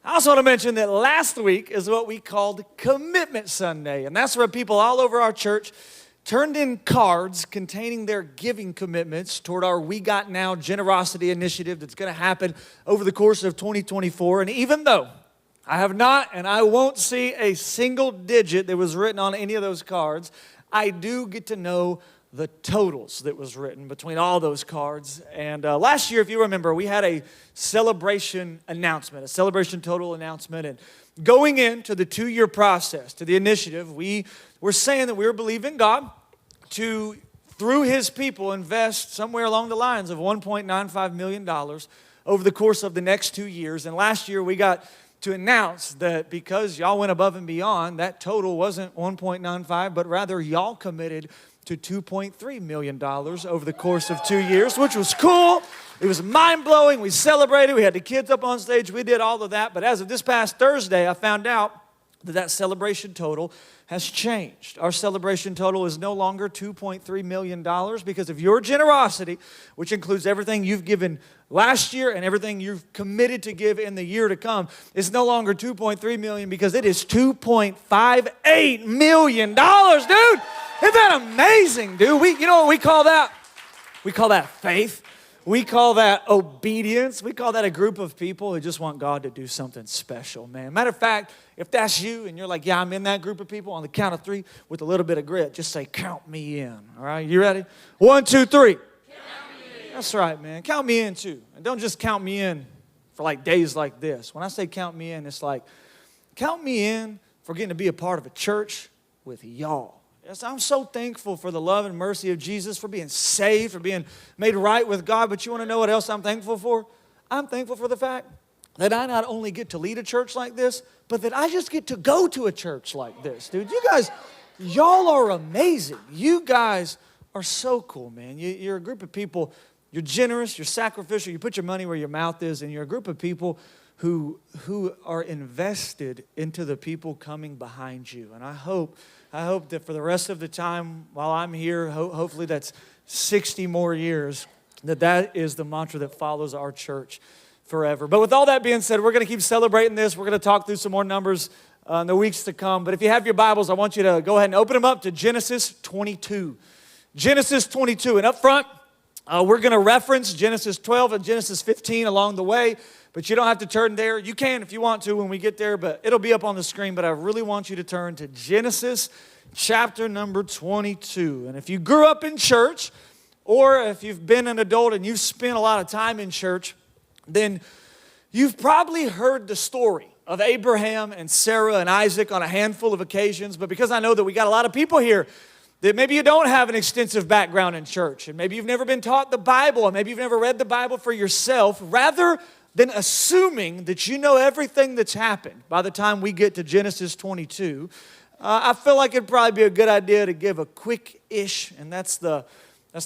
I also want to mention that last week is what we called Commitment Sunday, and that's where people all over our church turned in cards containing their giving commitments toward our We Got Now generosity initiative that's going to happen over the course of 2024. And even though I have not and I won't see a single digit that was written on any of those cards, I do get to know the totals that was written between all those cards. And last year, if you remember, we had a celebration announcement, a celebration total announcement. And going into the 2-year process, to the initiative, we were saying that we were believing God to, through His people, invest somewhere along the lines of $1.95 million over the course of the next 2 years. And last year, we got to announce that because y'all went above and beyond, that total wasn't 1.95, but rather y'all committed to $2.3 million over the course of 2 years, which was cool. It was mind-blowing. We celebrated. We had the kids up on stage. We did all of that. But as of this past Thursday, I found out that celebration total has changed. Our celebration total is no longer $2.3 million because of your generosity, which includes everything you've given last year and everything you've committed to give in the year to come. It's no longer $2.3 million because it is $2.58 million, dude. Isn't that amazing, dude? You know what we call that? We call that faith. We call that obedience. We call that a group of people who just want God to do something special, man. Matter of fact, if that's you and you're like, yeah, I'm in that group of people, on the count of 3 with a little bit of grit, just say, count me in. All right, you ready? 1, 2, 3. Count me in. That's right, man. Count me in too. And don't just count me in for like days like this. When I say count me in, it's like, count me in for getting to be a part of a church with y'all. Yes, I'm so thankful for the love and mercy of Jesus, for being saved, for being made right with God. But you want to know what else I'm thankful for? I'm thankful for the fact that I not only get to lead a church like this, but that I just get to go to a church like this. Dude, you guys, y'all are amazing. You guys are so cool, man. You're a group of people, you're generous, you're sacrificial, you put your money where your mouth is, and you're a group of people who are invested into the people coming behind you. And I hope that for the rest of the time while I'm here, hopefully that's 60 more years, that is the mantra that follows our church forever. But with all that being said, we're going to keep celebrating this. We're going to talk through some more numbers in the weeks to come. But if you have your Bibles, I want you to go ahead and open them up to Genesis 22. Genesis 22. And up front, we're going to reference Genesis 12 and Genesis 15 along the way. But you don't have to turn there. You can if you want to when we get there, but it'll be up on the screen. But I really want you to turn to Genesis chapter number 22. And if you grew up in church, or if you've been an adult and you've spent a lot of time in church, then you've probably heard the story of Abraham and Sarah and Isaac on a handful of occasions. But because I know that we got a lot of people here that maybe you don't have an extensive background in church, and maybe you've never been taught the Bible, and maybe you've never read the Bible for yourself, rather than assuming that you know everything that's happened by the time we get to Genesis 22, I feel like it'd probably be a good idea to give a quick-ish, and that's the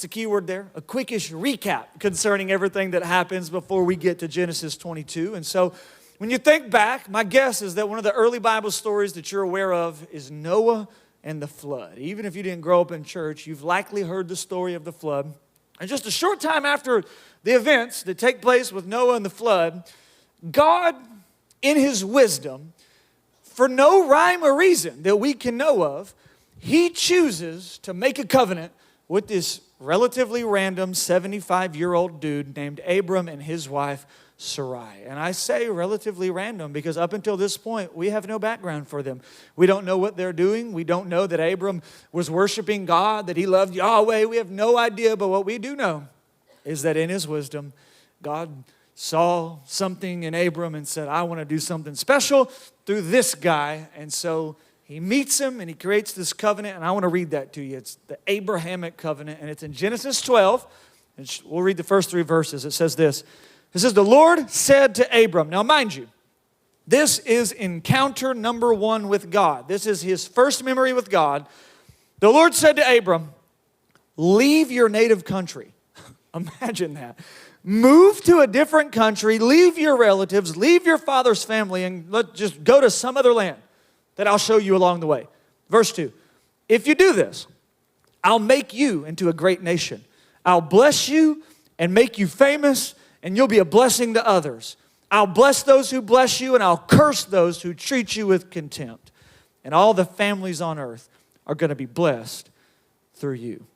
key word there, a quick-ish recap concerning everything that happens before we get to Genesis 22. And so when you think back, my guess is that one of the early Bible stories that you're aware of is Noah and the flood. Even if you didn't grow up in church, you've likely heard the story of the flood. And just a short time after the events that take place with Noah and the flood, God, in His wisdom, for no rhyme or reason that we can know of, He chooses to make a covenant with this relatively random 75-year-old dude named Abram and his wife Sarai. And I say relatively random because up until this point, we have no background for them. We don't know what they're doing. We don't know that Abram was worshiping God, that he loved Yahweh. We have no idea, but what we do know is that in His wisdom, God saw something in Abram and said, I want to do something special through this guy. And so He meets him and He creates this covenant. And I want to read that to you. It's the Abrahamic covenant. And it's in Genesis 12. And we'll read the first 3 verses. It says this. It says, the Lord said to Abram. Now mind you, this is encounter number 1 with God. This is his first memory with God. The Lord said to Abram, leave your native country. Imagine that. Move to a different country, leave your relatives, leave your father's family, and just go to some other land that I'll show you along the way. Verse 2, if you do this, I'll make you into a great nation. I'll bless you and make you famous, and you'll be a blessing to others. I'll bless those who bless you, and I'll curse those who treat you with contempt. And all the families on earth are going to be blessed through you.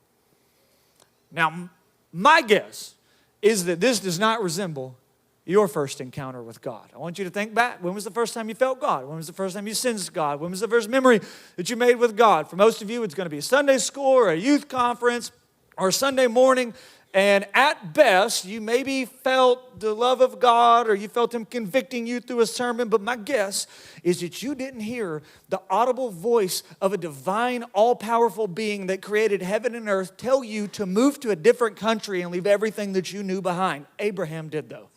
Now, my guess is that this does not resemble your first encounter with God. I want you to think back. When was the first time you felt God? When was the first time you sensed God? When was the first memory that you made with God? For most of you, it's going to be a Sunday school or a youth conference or a Sunday morning. And at best, you maybe felt the love of God or you felt Him convicting you through a sermon. But my guess is that you didn't hear the audible voice of a divine, all-powerful being that created heaven and earth tell you to move to a different country and leave everything that you knew behind. Abraham did, though.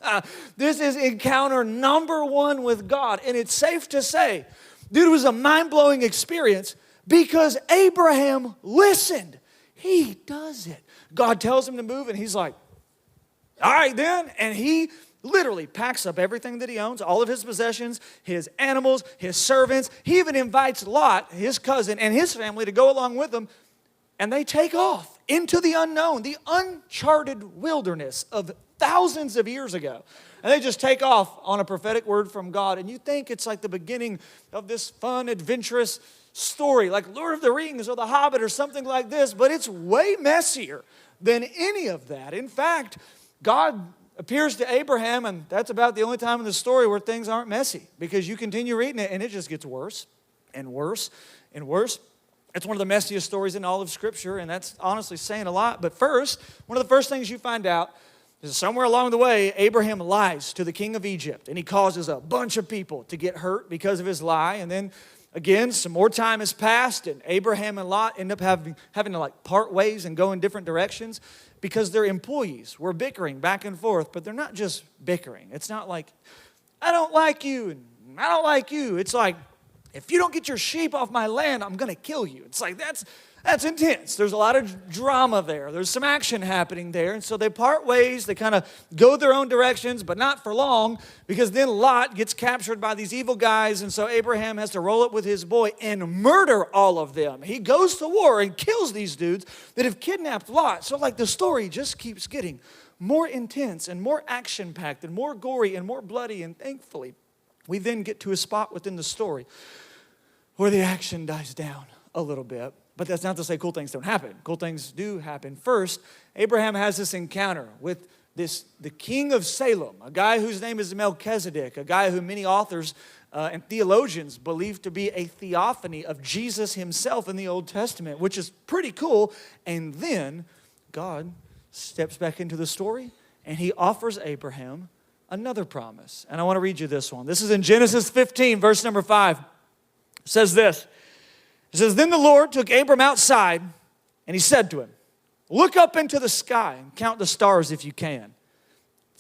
This is encounter number one with God. And it's safe to say that it was a mind-blowing experience because Abraham listened. He does it. God tells him to move, and he's like, all right then. And he literally packs up everything that he owns, all of his possessions, his animals, his servants. He even invites Lot, his cousin, and his family to go along with him. And they take off into the unknown, the uncharted wilderness of thousands of years ago. And they just take off on a prophetic word from God. And you think it's like the beginning of this fun, adventurous story, like Lord of the Rings or The Hobbit or something like this, but it's way messier than any of that. In fact, God appears to Abraham, and that's about the only time in the story where things aren't messy, because you continue reading it, and it just gets worse and worse and worse. It's one of the messiest stories in all of Scripture, and that's honestly saying a lot. But first, one of the first things you find out is somewhere along the way, Abraham lies to the king of Egypt, and he causes a bunch of people to get hurt because of his lie. And then again, some more time has passed, and Abraham and Lot end up having to like part ways and go in different directions because their employees were bickering back and forth. But they're not just bickering. It's not like, I don't like you and I don't like you. It's like, if you don't get your sheep off my land, I'm going to kill you. It's like, that's intense. There's a lot of drama there. There's some action happening there. And so they part ways. They kind of go their own directions, but not for long, because then Lot gets captured by these evil guys. And so Abraham has to roll up with his boy and murder all of them. He goes to war and kills these dudes that have kidnapped Lot. So like the story just keeps getting more intense and more action-packed and more gory and more bloody. And thankfully, we then get to a spot within the story where the action dies down a little bit. But that's not to say cool things don't happen. Cool things do happen. First, Abraham has this encounter with the king of Salem, a guy whose name is Melchizedek, a guy who many authors and theologians believe to be a theophany of Jesus himself in the Old Testament, which is pretty cool. And then God steps back into the story, and he offers Abraham another promise. And I want to read you this one. This is in Genesis 15, verse number 5. It says this. It says, then the Lord took Abram outside, and he said to him, look up into the sky and count the stars if you can.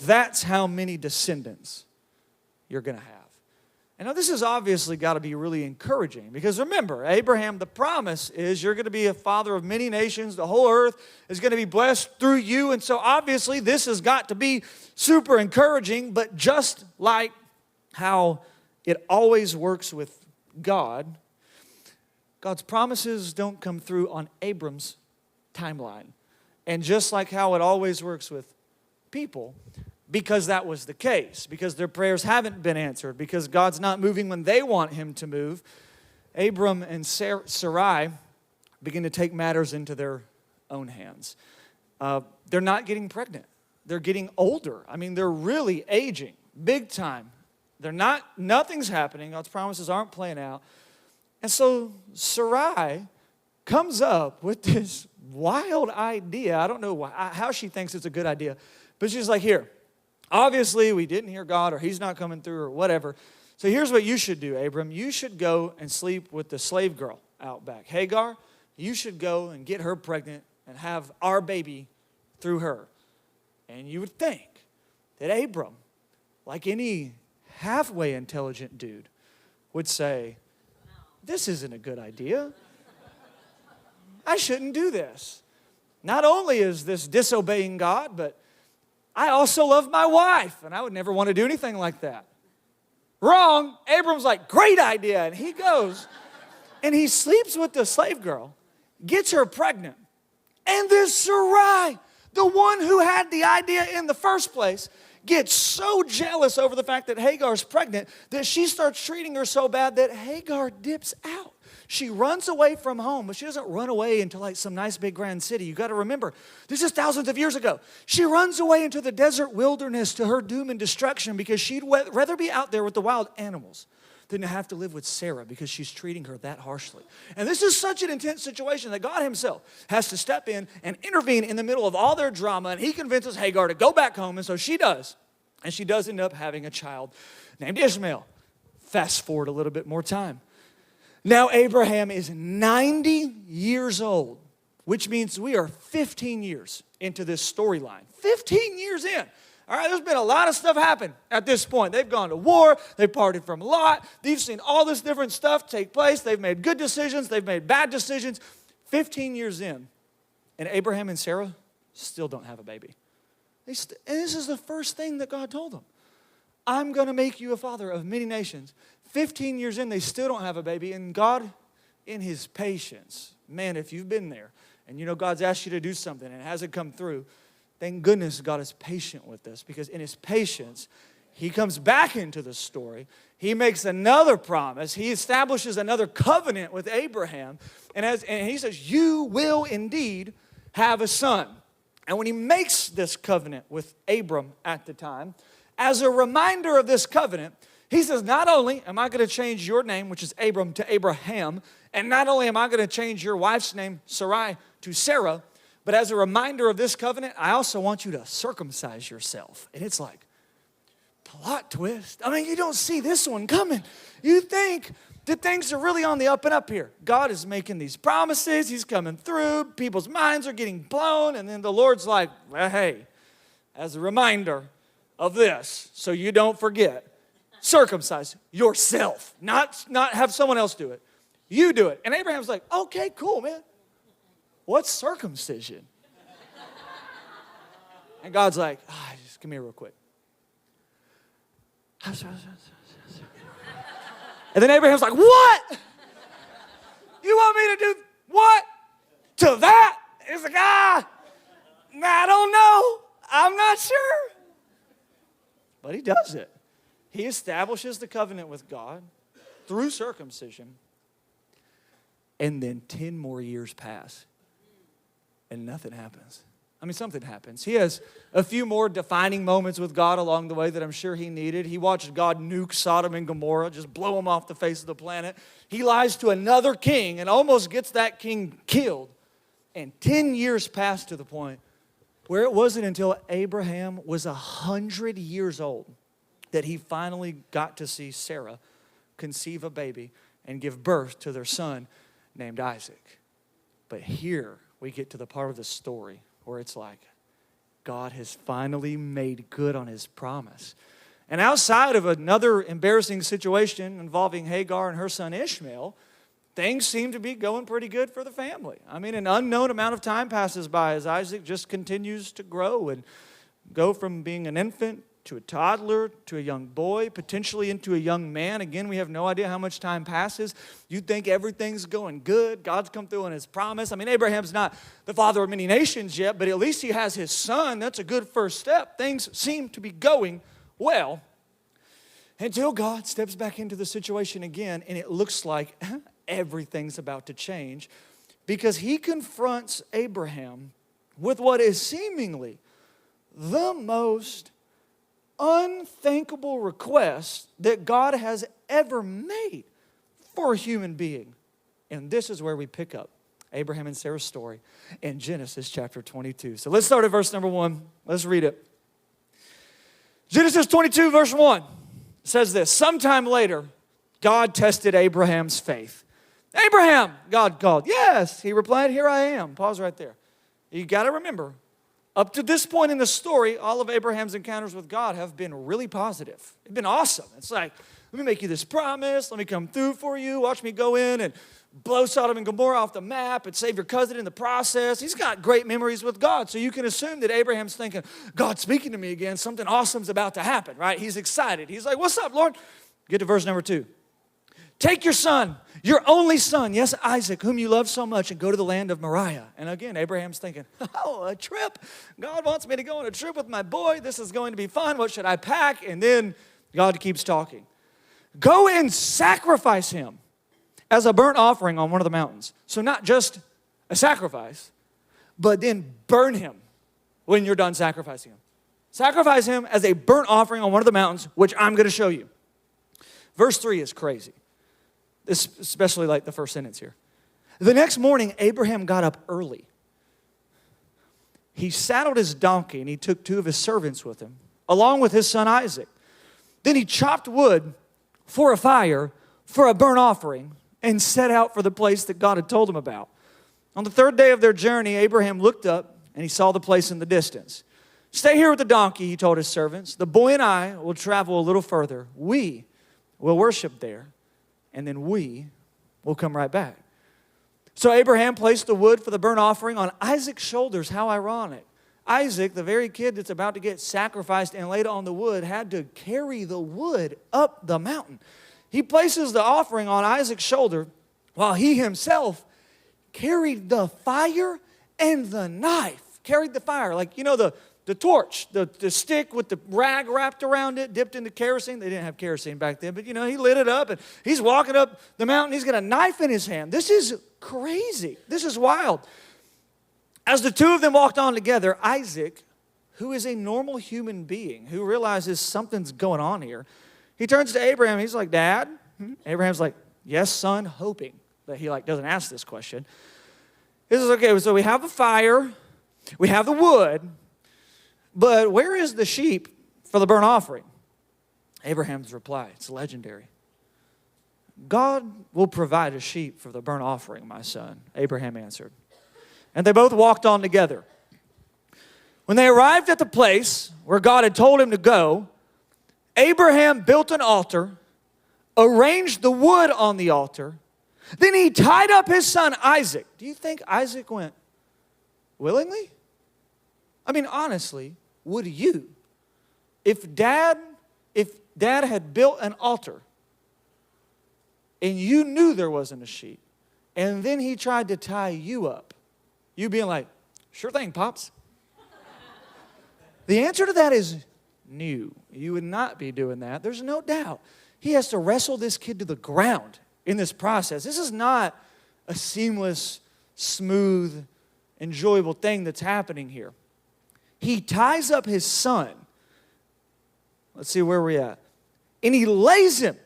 That's how many descendants you're going to have. And now this has obviously got to be really encouraging, because remember, Abraham, the promise is you're going to be a father of many nations. The whole earth is going to be blessed through you. And so obviously this has got to be super encouraging, but just like how it always works with God, God's promises don't come through on Abram's timeline. And just like how it always works with people, because that was the case, because their prayers haven't been answered, because God's not moving when they want him to move, Abram and Sarai begin to take matters into their own hands. They're not getting pregnant. They're getting older. I mean, they're really aging, big time. Nothing's happening. God's promises aren't playing out. And so Sarai comes up with this wild idea. I don't know how she thinks it's a good idea, but she's like, here, obviously we didn't hear God, or he's not coming through, or whatever. So here's what you should do, Abram. You should go and sleep with the slave girl out back. Hagar, you should go and get her pregnant and have our baby through her. And you would think that Abram, like any halfway intelligent dude, would say, this isn't a good idea. I shouldn't do this. Not only is this disobeying God, but I also love my wife, and I would never want to do anything like that. Wrong. Abram's like, great idea. And he goes, and he sleeps with the slave girl, gets her pregnant. And this Sarai, the one who had the idea in the first place, gets so jealous over the fact that Hagar's pregnant that she starts treating her so bad that Hagar dips out. She runs away from home, but she doesn't run away into like some nice big grand city. You got to remember, this is thousands of years ago. She runs away into the desert wilderness to her doom and destruction because she'd rather be out there with the wild animals than to have to live with Sarah because she's treating her that harshly. And this is such an intense situation that God himself has to step in and intervene in the middle of all their drama, and he convinces Hagar to go back home, and so she does. And she does end up having a child named Ishmael. Fast forward a little bit more time. Now Abraham is 90 years old, which means we are 15 years into this storyline. 15 years in. All right, there's been a lot of stuff happen at this point. They've gone to war. They've parted from Lot. They've seen all this different stuff take place. They've made good decisions. They've made bad decisions. 15 years in, and Abraham and Sarah still don't have a baby. And this is the first thing that God told them. I'm going to make you a father of many nations. 15 years in, they still don't have a baby. And God, in his patience, man, if you've been there and you know God's asked you to do something and it hasn't come through, thank goodness God is patient with us, because in his patience, he comes back into the story. He makes another promise. He establishes another covenant with Abraham. And he says, you will indeed have a son. And when he makes this covenant with Abram at the time, as a reminder of this covenant, he says, not only am I going to change your name, which is Abram, to Abraham, and not only am I going to change your wife's name, Sarai, to Sarah, but as a reminder of this covenant, I also want you to circumcise yourself. And it's like, plot twist. I mean, you don't see this one coming. You think that things are really on the up and up here. God is making these promises. He's coming through. People's minds are getting blown. And then the Lord's like, well, hey, as a reminder of this, so you don't forget, circumcise yourself. Not have someone else do it. You do it. And Abraham's like, okay, cool, man. What's circumcision? And God's like, just come here real quick. And then Abraham's like, what? You want me to do what? To that? Is a guy? I don't know. I'm not sure. But he does it. He establishes the covenant with God through circumcision. And then 10 more years pass. And nothing happens. I mean, something happens. He has a few more defining moments with God along the way that I'm sure he needed. He watched God nuke Sodom and Gomorrah, just blow them off the face of the planet. He lies to another king and almost gets that king killed. And 10 years passed to the point where it wasn't until Abraham was 100 years old that he finally got to see Sarah conceive a baby and give birth to their son named Isaac. But here we get to the part of the story where it's like God has finally made good on his promise. And outside of another embarrassing situation involving Hagar and her son Ishmael, things seem to be going pretty good for the family. I mean, an unknown amount of time passes by as Isaac just continues to grow and go from being an infant to a toddler, to a young boy, potentially into a young man. Again, we have no idea how much time passes. You think everything's going good. God's come through on his promise. I mean, Abraham's not the father of many nations yet, but at least he has his son. That's a good first step. Things seem to be going well until God steps back into the situation again, and it looks like everything's about to change because he confronts Abraham with what is seemingly the most unthinkable request that God has ever made for a human being. And this is where we pick up Abraham and Sarah's story in Genesis chapter 22. So let's start at verse number 1. Let's read it. Genesis 22 verse 1 says this: sometime later, God tested Abraham's faith. Abraham, God called. Yes, he replied, here I am. Pause right there. You got to remember, up to this point in the story, all of Abraham's encounters with God have been really positive. It's been awesome. It's like, let me make you this promise. Let me come through for you. Watch me go in and blow Sodom and Gomorrah off the map and save your cousin in the process. He's got great memories with God. So you can assume that Abraham's thinking, God's speaking to me again. Something awesome's about to happen, right? He's excited. He's like, what's up, Lord? Get to verse number 2. take your son, your only son, yes, Isaac, whom you love so much, and go to the land of Moriah. And again, Abraham's thinking, oh, a trip. God wants me to go on a trip with my boy. This is going to be fun. What should I pack? And then God keeps talking. Go and sacrifice him as a burnt offering on one of the mountains. So not just a sacrifice, but then burn him when you're done sacrificing him. Sacrifice him as a burnt offering on one of the mountains, which I'm going to show you. Verse 3 is crazy. Especially like the first sentence here. The next morning, Abraham got up early. He saddled his donkey and he took 2 of his servants with him, along with his son Isaac. Then he chopped wood for a fire, for a burnt offering, and set out for the place that God had told him about. On the 3rd day of their journey, Abraham looked up and he saw the place in the distance. Stay here with the donkey, he told his servants. The boy and I will travel a little further. We will worship there, and then we will come right back. So Abraham placed the wood for the burnt offering on Isaac's shoulders. How ironic. Isaac, the very kid that's about to get sacrificed and laid on the wood, had to carry the wood up the mountain. He places the offering on Isaac's shoulder while he himself carried the fire and the knife. Carried the fire, like, you know, the torch, the stick with the rag wrapped around it, dipped into kerosene. They didn't have kerosene back then, but, you know, he lit it up, and he's walking up the mountain. He's got a knife in his hand. This is crazy. This is wild. As the 2 of them walked on together, Isaac, who is a normal human being, who realizes something's going on here, he turns to Abraham. He's like, Dad? Abraham's like, yes, son, hoping that he doesn't ask this question. This is okay. So we have the fire, we have the wood, but where is the sheep for the burnt offering? Abraham's reply, it's legendary. God will provide a sheep for the burnt offering, my son, Abraham answered. And they both walked on together. When they arrived at the place where God had told him to go, Abraham built an altar, arranged the wood on the altar, then he tied up his son Isaac. Do you think Isaac went willingly? I mean, honestly, would you? If dad had built an altar and you knew there wasn't a sheep, and then he tried to tie you up, you being like, sure thing, Pops. The answer to that is no. You would not be doing that. There's no doubt. He has to wrestle this kid to the ground in this process. This is not a seamless, smooth, enjoyable thing that's happening here. He ties up his son. Let's see where we're at. And he lays him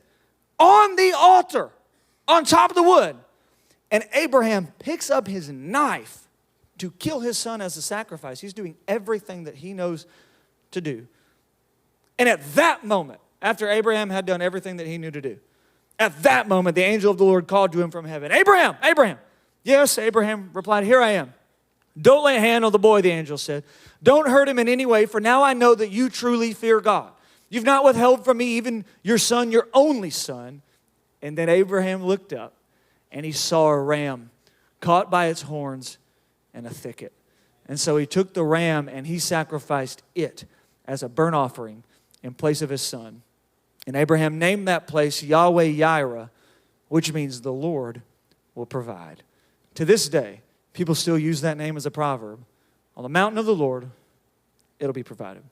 on the altar, on top of the wood. And Abraham picks up his knife to kill his son as a sacrifice. He's doing everything that he knows to do. And at that moment, after Abraham had done everything that he knew to do, at that moment, the angel of the Lord called to him from heaven, Abraham, Abraham. Yes, Abraham replied, here I am. Don't lay a hand on the boy, the angel said. Don't hurt him in any way, for now I know that you truly fear God. You've not withheld from me even your son, your only son. And then Abraham looked up, and he saw a ram caught by its horns in a thicket. And so he took the ram, and he sacrificed it as a burnt offering in place of his son. And Abraham named that place Yahweh Yireh, which means the Lord will provide. To this day, people still use that name as a proverb. On the mountain of the Lord, it'll be provided.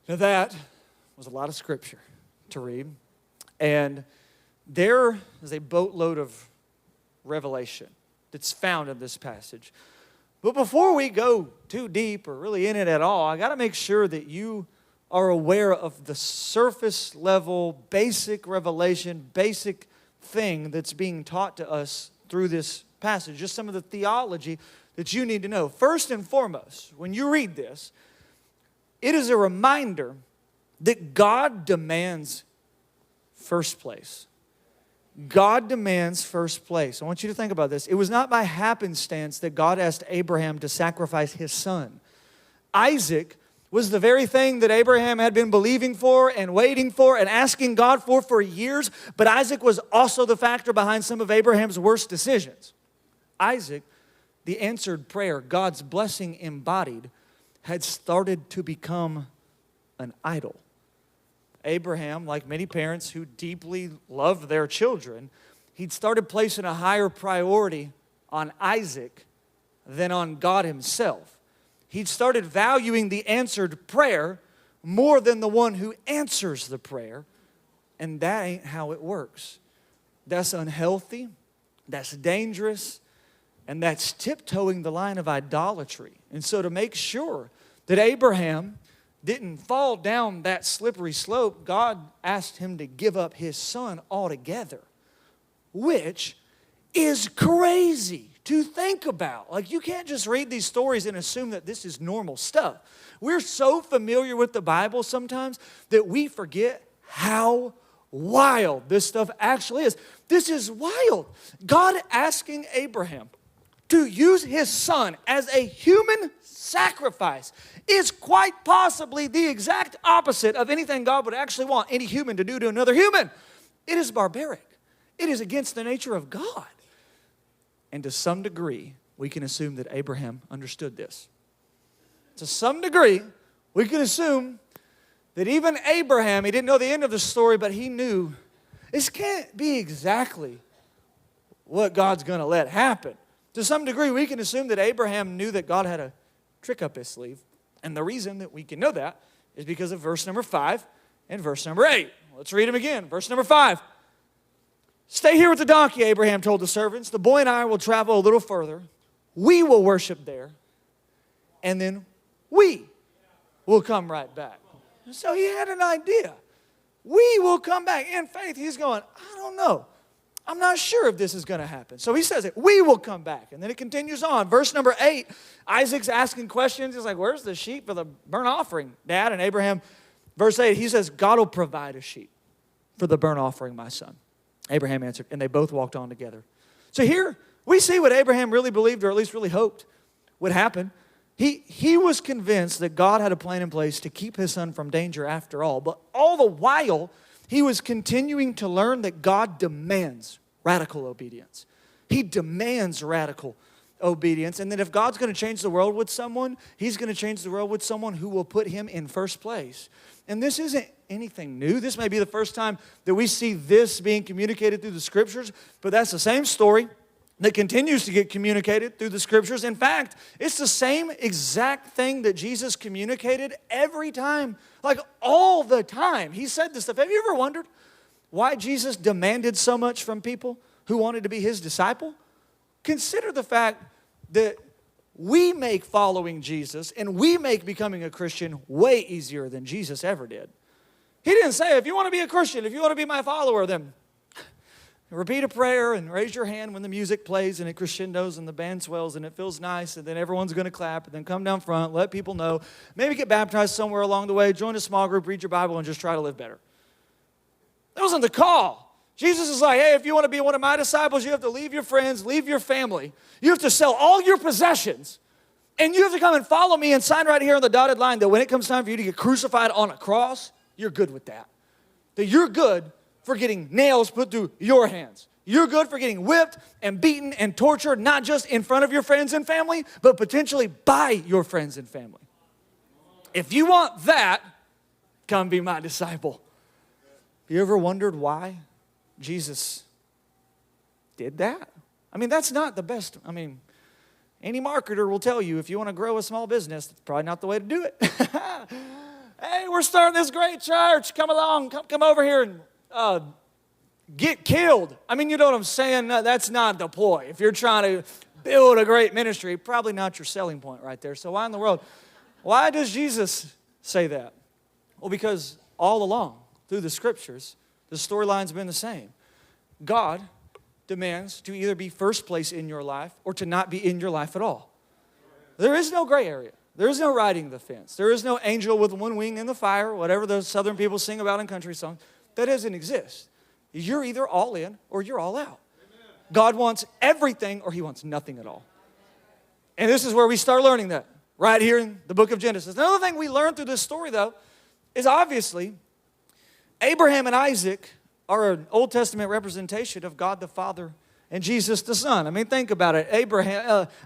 Now that was a lot of scripture to read. And there is a boatload of revelation that's found in this passage. But before we go too deep or really in it at all, I got to make sure that you are aware of the surface level, basic revelation, basic thing that's being taught to us through this passage. Just some of the theology that you need to know. First and foremost, when you read this, it is a reminder that God demands first place. God demands first place. I want you to think about this. It was not by happenstance that God asked Abraham to sacrifice his son. Isaac was the very thing that Abraham had been believing for and waiting for and asking God for years. But Isaac was also the factor behind some of Abraham's worst decisions. Isaac, the answered prayer, God's blessing embodied, had started to become an idol. Abraham, like many parents who deeply loved their children, he'd started placing a higher priority on Isaac than on God himself. He'd started valuing the answered prayer more than the one who answers the prayer. And that ain't how it works. That's unhealthy, that's dangerous, and that's tiptoeing the line of idolatry. And so to make sure that Abraham didn't fall down that slippery slope, God asked him to give up his son altogether, which is crazy to think about. Like, you can't just read these stories and assume that this is normal stuff. We're so familiar with the Bible sometimes that we forget how wild this stuff actually is. This is wild. God asking Abraham to use his son as a human sacrifice is quite possibly the exact opposite of anything God would actually want any human to do to another human. It is barbaric. It is against the nature of God. And to some degree, we can assume that Abraham understood this. To some degree, we can assume that even Abraham, he didn't know the end of the story, but he knew this can't be exactly what God's going to let happen. To some degree, we can assume that Abraham knew that God had a trick up his sleeve. And the reason that we can know that is because of verse number 5 and verse number 8. Let's read them again. Verse number 5. Stay here with the donkey, Abraham told the servants. The boy and I will travel a little further. We will worship there. And then we will come right back. So he had an idea. We will come back. In faith, he's going, I don't know. I'm not sure if this is going to happen. So he says it. We will come back. And then it continues on. Verse number 8, Isaac's asking questions. He's like, where's the sheep for the burnt offering, Dad? And Abraham, verse 8, he says, God will provide a sheep for the burnt offering, my son. Abraham answered, and they both walked on together. So here we see what Abraham really believed, or at least really hoped would happen. He was convinced that God had a plan in place to keep his son from danger after all. But all the while, he was continuing to learn that God demands radical obedience. He demands radical obedience. And that if God's going to change the world with someone, he's going to change the world with someone who will put him in first place. And this isn't anything new. This may be the first time that we see this being communicated through the Scriptures, but that's the same story that continues to get communicated through the Scriptures. In fact, it's the same exact thing that Jesus communicated every time, like all the time. He said this stuff. Have you ever wondered why Jesus demanded so much from people who wanted to be his disciple? Consider the fact that we make following Jesus and we make becoming a Christian way easier than Jesus ever did. He didn't say, if you want to be a Christian, if you want to be my follower, then repeat a prayer and raise your hand when the music plays and it crescendos and the band swells and it feels nice, and then everyone's going to clap, and then come down front, let people know, maybe get baptized somewhere along the way, join a small group, read your Bible, and just try to live better. That wasn't the call. Jesus is like, hey, if you want to be one of my disciples, you have to leave your friends, leave your family. You have to sell all your possessions, and you have to come and follow me and sign right here on the dotted line that when it comes time for you to get crucified on a cross, you're good with that. That you're good for getting nails put through your hands. You're good for getting whipped and beaten and tortured, not just in front of your friends and family, but potentially by your friends and family. If you want that, come be my disciple. You ever wondered why Jesus did that? I mean, that's not the best. I mean, any marketer will tell you if you want to grow a small business, that's probably not the way to do it. Hey, we're starting this great church. Come along. Come over here and get killed. I mean, you know what I'm saying? No, that's not the ploy. If you're trying to build a great ministry, probably not your selling point right there. So why in the world? Why does Jesus say that? Well, because all along through the Scriptures, the storyline's been the same. God demands to either be first place in your life or to not be in your life at all. There is no gray area. There is no riding the fence. There is no angel with one wing in the fire, whatever those Southern people sing about in country songs. That doesn't exist. You're either all in or you're all out. God wants everything or he wants nothing at all. And this is where we start learning that, right here in the book of Genesis. Another thing we learn through this story, though, is obviously Abraham and Isaac are an Old Testament representation of God the Father and Jesus the Son. I mean, think about it.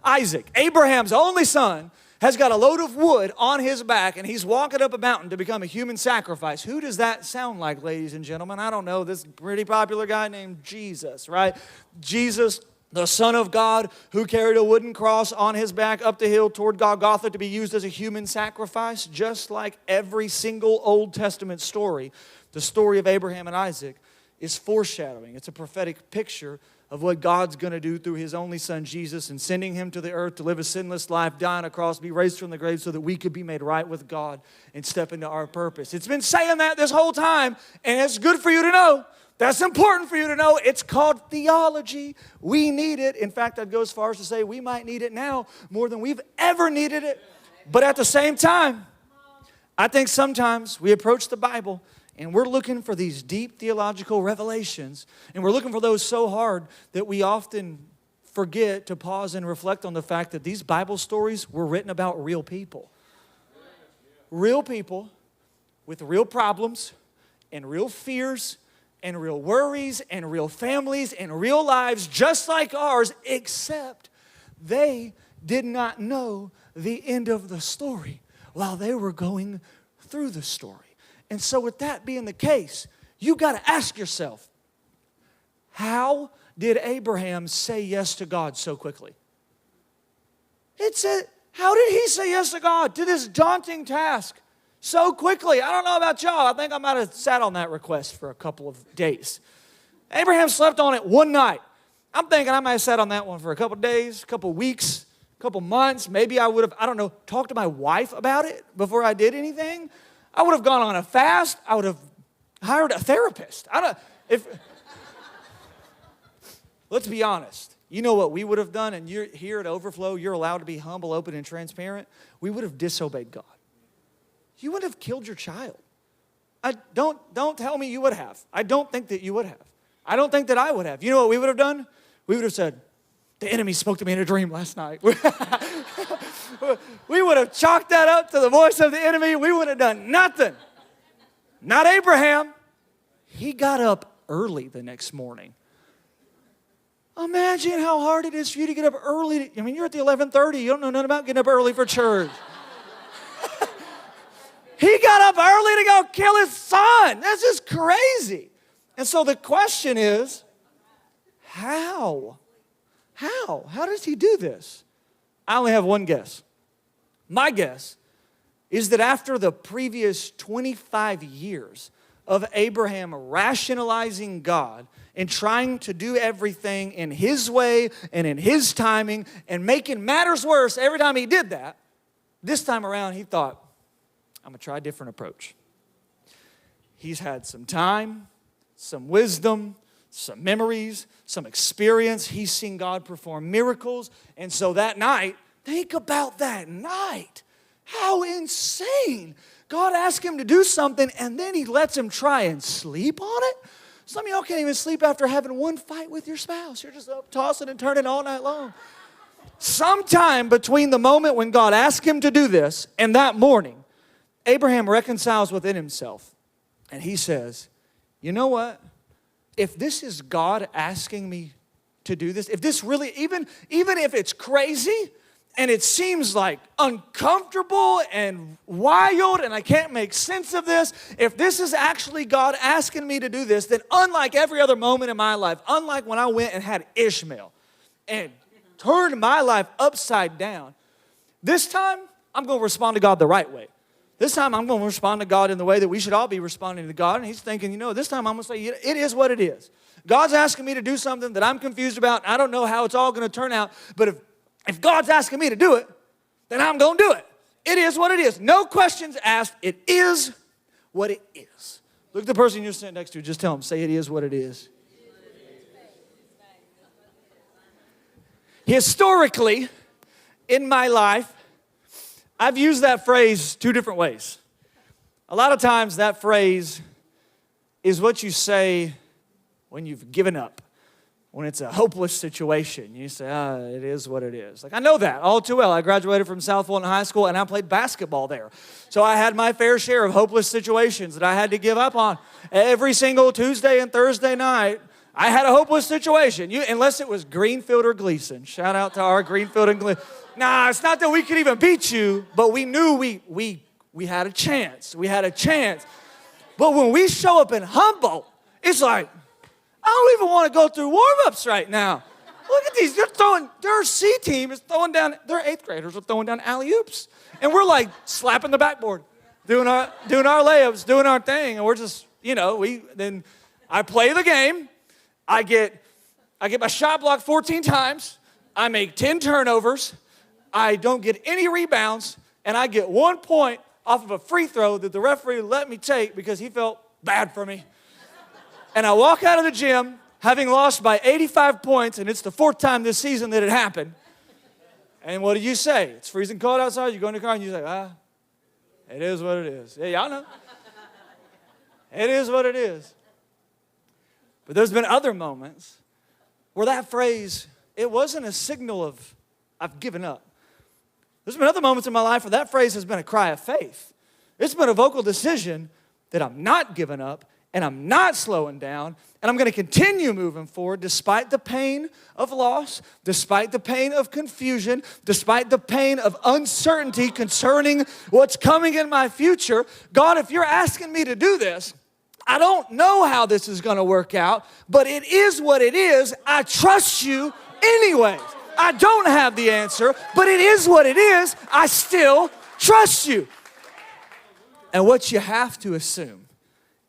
Isaac, Abraham's only son, has got a load of wood on his back, and he's walking up a mountain to become a human sacrifice. Who does that sound like, ladies and gentlemen? I don't know. This pretty popular guy named Jesus, right? Jesus, the Son of God, who carried a wooden cross on his back up the hill toward Golgotha to be used as a human sacrifice, just like every single Old Testament story. The story of Abraham and Isaac is foreshadowing. It's a prophetic picture of what God's going to do through His only Son, Jesus, and sending Him to the earth to live a sinless life, die on a cross, be raised from the grave so that we could be made right with God and step into our purpose. It's been saying that this whole time, and it's good for you to know. That's important for you to know. It's called theology. We need it. In fact, I'd go as far as to say we might need it now more than we've ever needed it. But at the same time, I think sometimes we approach the Bible and we're looking for these deep theological revelations, and we're looking for those so hard that we often forget to pause and reflect on the fact that these Bible stories were written about real people. Real people with real problems and real fears and real worries and real families and real lives just like ours, except they did not know the end of the story while they were going through the story. And so with that being the case, you got to ask yourself, how did Abraham say yes to God so quickly? It said, how did he say yes to God, to this daunting task so quickly? I don't know about y'all. I think I might have sat on that request for a couple of days. Abraham slept on it one night. I'm thinking I might have sat on that one for a couple of days, a couple of weeks, a couple of months. Maybe I would have, I don't know, talked to my wife about it before I did anything. I would have gone on a fast. I would have hired a therapist. Let's be honest. You know what we would have done, and you're here at Overflow, you're allowed to be humble, open, and transparent. We would have disobeyed God. You would have killed your child. Don't tell me you would have. I don't think that you would have. I don't think that I would have. You know what we would have done? We would have said, the enemy spoke to me in a dream last night. We would have chalked that up to the voice of the enemy. We would have done nothing. Not Abraham. He got up early the next morning. Imagine how hard it is for you to get up early. I mean, you're at the 11:30. You don't know nothing about getting up early for church. He got up early to go kill his son. That's just crazy. And so the question is, how? How does he do this? I only have one guess. My guess is that after the previous 25 years of Abraham rationalizing God and trying to do everything in his way and in his timing and making matters worse every time he did that, this time around he thought, I'm going to try a different approach. He's had some time, some wisdom, some memories, some experience. He's seen God perform miracles. And so that night, think about that night. How insane. God asked him to do something, and then he lets him try and sleep on it. Some of y'all can't even sleep after having one fight with your spouse. You're just up tossing and turning all night long. Sometime between the moment when God asked him to do this and that morning, Abraham reconciles within himself. And he says, you know what? If this is God asking me to do this, if this really, even if it's crazy and it seems like uncomfortable and wild and I can't make sense of this, if this is actually God asking me to do this, then unlike every other moment in my life, unlike when I went and had Ishmael and turned my life upside down, this time I'm going to respond to God the right way. This time I'm going to respond to God in the way that we should all be responding to God. And he's thinking, this time I'm going to say, it is what it is. God's asking me to do something that I'm confused about. I don't know how it's all going to turn out. But if God's asking me to do it, then I'm going to do it. It is what it is. No questions asked. It is what it is. Look at the person you're sitting next to. Just tell them, say it is what it is. Historically, in my life, I've used that phrase two different ways. A lot of times that phrase is what you say when you've given up, when it's a hopeless situation. You say, it is what it is. Like, I know that all too well. I graduated from South Fulton High School, and I played basketball there. So I had my fair share of hopeless situations that I had to give up on. Every single Tuesday and Thursday night, I had a hopeless situation. Unless it was Greenfield or Gleason. Shout out to our Greenfield and Gleason. Nah, it's not that we could even beat you, but we knew we had a chance. We had a chance. But when we show up in Humboldt, it's like, I don't even want to go through warm-ups right now. Look at these. Their C team is throwing down, their 8th graders are throwing down alley-oops. And we're like slapping the backboard, doing our layups, doing our thing. And we're just, then I play the game. I get my shot blocked 14 times. I make 10 turnovers. I don't get any rebounds. And I get 1 point off of a free throw that the referee let me take because he felt bad for me. And I walk out of the gym having lost by 85 points, and it's the 4th time this season that it happened. And what do you say? It's freezing cold outside. You go in the car and you say, it is what it is. Yeah, y'all know. It is what it is. But there's been other moments where that phrase, it wasn't a signal of, I've given up. There's been other moments in my life where that phrase has been a cry of faith. It's been a vocal decision that I'm not giving up, and I'm not slowing down, and I'm going to continue moving forward despite the pain of loss, despite the pain of confusion, despite the pain of uncertainty concerning what's coming in my future. God, if you're asking me to do this, I don't know how this is going to work out, but it is what it is. I trust you anyways. I don't have the answer, but it is what it is. I still trust you. And what you have to assume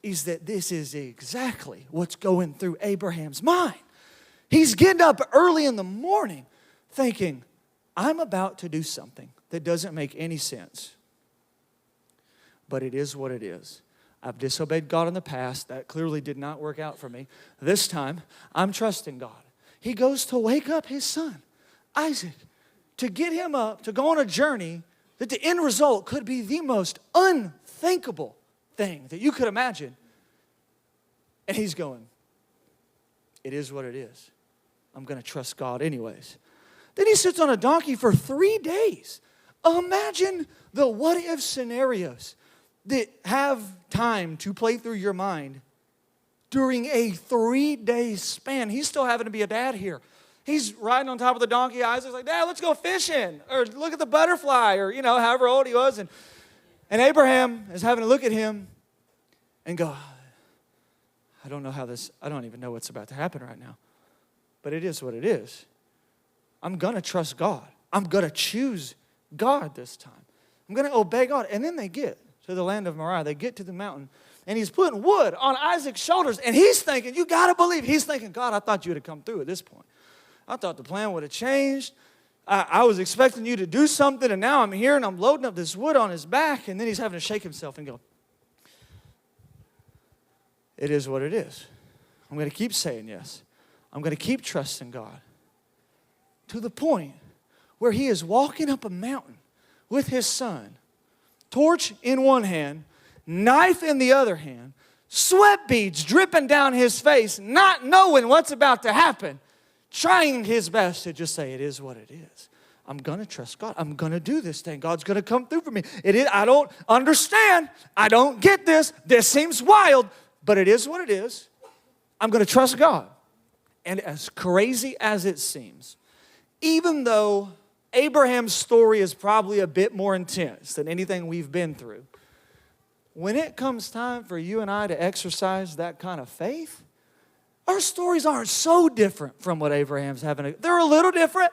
is that this is exactly what's going through Abraham's mind. He's getting up early in the morning thinking, I'm about to do something that doesn't make any sense. But it is what it is. I've disobeyed God in the past. That clearly did not work out for me. This time, I'm trusting God. He goes to wake up his son, Isaac, to get him up, to go on a journey that the end result could be the most unthinkable thing that you could imagine. And he's going, it is what it is. I'm going to trust God anyways. Then he sits on a donkey for 3 days. Imagine the what-if scenarios that have time to play through your mind during a 3-day span. He's still having to be a dad here. He's riding on top of the donkey. Isaac's like, Dad, let's go fishing. Or look at the butterfly. Or, however old he was. And Abraham is having to look at him and go, I don't even know what's about to happen right now. But it is what it is. I'm going to trust God. I'm going to choose God this time. I'm going to obey God. And then they get to the land of Moriah. They get to the mountain. And he's putting wood on Isaac's shoulders. And he's thinking, you got to believe. He's thinking, God, I thought you would have come through at this point. I thought the plan would have changed. I was expecting you to do something. And now I'm here and I'm loading up this wood on his back. And then he's having to shake himself and go, it is what it is. I'm going to keep saying yes. I'm going to keep trusting God. To the point where he is walking up a mountain with his son, torch in one hand, knife in the other hand, sweat beads dripping down his face, not knowing what's about to happen, trying his best to just say, it is what it is. I'm going to trust God. I'm going to do this thing. God's going to come through for me. I don't understand. I don't get this. This seems wild, but it is what it is. I'm going to trust God. And as crazy as it seems, even though Abraham's story is probably a bit more intense than anything we've been through, when it comes time for you and I to exercise that kind of faith, our stories aren't so different from what Abraham's having. They're a little different,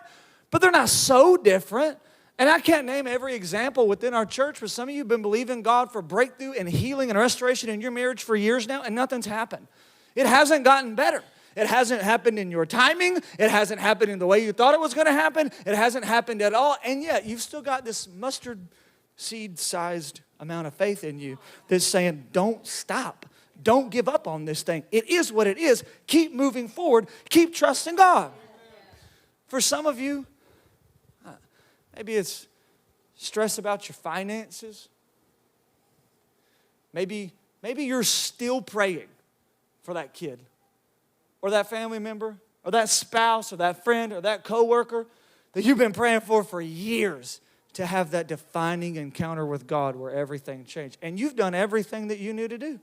but they're not so different. And I can't name every example within our church, but some of you have been believing God for breakthrough and healing and restoration in your marriage for years now, and nothing's happened. It hasn't gotten better. It hasn't happened in your timing. It hasn't happened in the way you thought it was going to happen. It hasn't happened at all. And yet, you've still got this mustard seed-sized amount of faith in you that's saying, don't stop. Don't give up on this thing. It is what it is. Keep moving forward. Keep trusting God. For some of you, maybe it's stress about your finances. Maybe you're still praying for that kid or that family member or that spouse or that friend or that coworker that you've been praying for years to have that defining encounter with God where everything changed. And you've done everything that you knew to do.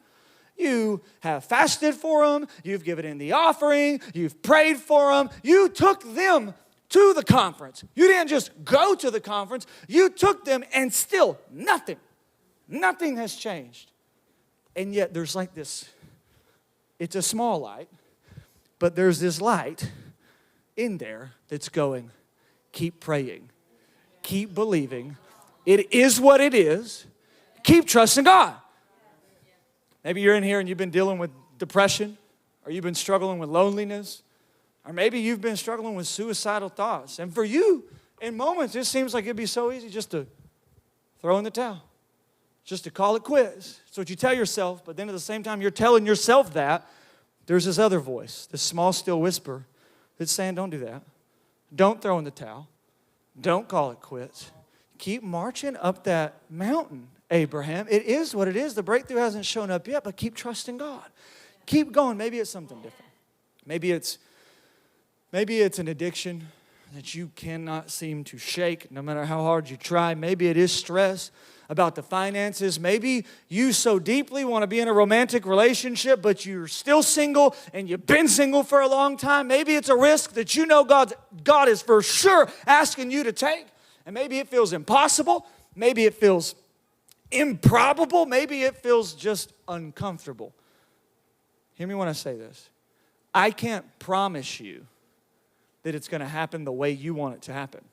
You have fasted for them. You've given in the offering. You've prayed for them. You took them to the conference. You didn't just go to the conference. You took them and still nothing has changed. And yet there's like this, it's a small light, but there's this light in there that's going, keep praying, keep believing. It is what it is. Keep trusting God. Maybe you're in here and you've been dealing with depression, or you've been struggling with loneliness, or maybe you've been struggling with suicidal thoughts. And for you, in moments, it seems like it'd be so easy just to throw in the towel, just to call it quits. That's what you tell yourself, but then at the same time you're telling yourself that, there's this other voice, this small, still whisper that's saying, don't do that. Don't throw in the towel. Don't call it quits. Keep marching up that mountain, Abraham. It is what it is. The breakthrough hasn't shown up yet, but keep trusting God. Keep going. Maybe it's something different. Maybe it's an addiction that you cannot seem to shake no matter how hard you try. Maybe it is stress about the finances. Maybe you so deeply want to be in a romantic relationship, but you're still single and you've been single for a long time. Maybe it's a risk that you know God is for sure asking you to take. And maybe it feels impossible. Maybe it feels improbable. Maybe it feels just uncomfortable. Hear me when I say this. I can't promise you that it's going to happen the way you want it to happen.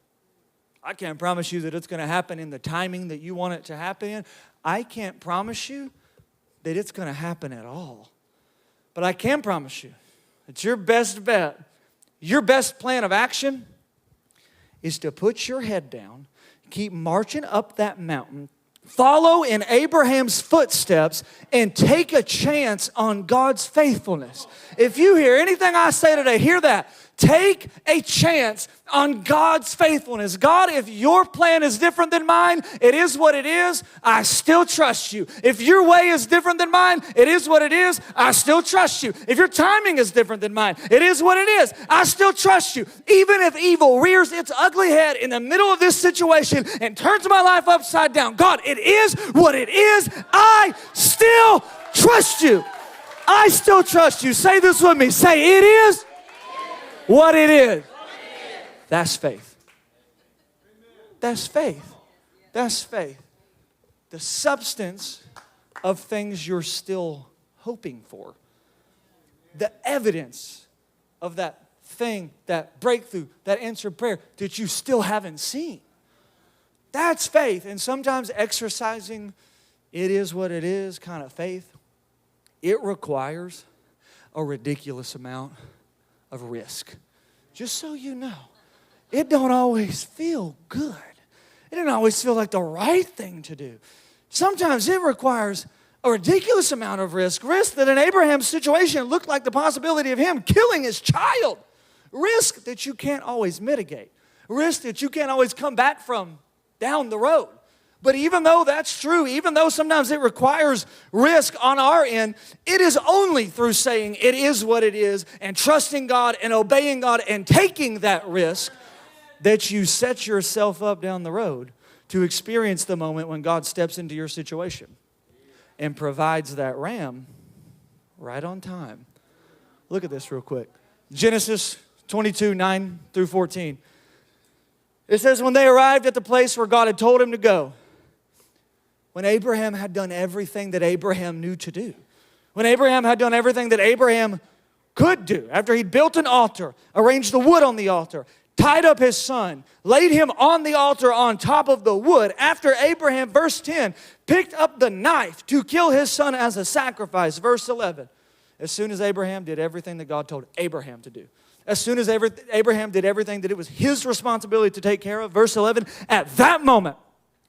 I can't promise you that it's going to happen in the timing that you want it to happen in. I can't promise you that it's going to happen at all. But I can promise you that your best bet, your best plan of action is to put your head down, keep marching up that mountain, follow in Abraham's footsteps, and take a chance on God's faithfulness. If you hear anything I say today, hear that. Take a chance on God's faithfulness. God, if your plan is different than mine, it is what it is. I still trust you. If your way is different than mine, it is what it is. I still trust you. If your timing is different than mine, it is what it is. I still trust you. Even if evil rears its ugly head in the middle of this situation and turns my life upside down, God, it is what it is. I still trust you. I still trust you. Say this with me. Say, it is what it is. That's faith. That's faith. That's faith. The substance of things you're still hoping for. The evidence of that thing, that breakthrough, that answered prayer that you still haven't seen. That's faith. And sometimes exercising it is what it is kind of faith, it requires a ridiculous amount of risk. Just so you know, it don't always feel good. It doesn't always feel like the right thing to do. Sometimes it requires a ridiculous amount of risk that in Abraham's situation looked like the possibility of him killing his child. Risk that you can't always mitigate. Risk that you can't always come back from down the road. But even though that's true, even though sometimes it requires risk on our end, it is only through saying it is what it is and trusting God and obeying God and taking that risk that you set yourself up down the road to experience the moment when God steps into your situation and provides that ram right on time. Look at this real quick. Genesis 22, 9 through 14. It says, when they arrived at the place where God had told him to go, when Abraham had done everything that Abraham knew to do, when Abraham had done everything that Abraham could do, after he'd built an altar, arranged the wood on the altar, tied up his son, laid him on the altar on top of the wood, after Abraham, verse 10, picked up the knife to kill his son as a sacrifice, verse 11, as soon as Abraham did everything that God told Abraham to do, as soon as Abraham did everything that it was his responsibility to take care of, verse 11, at that moment,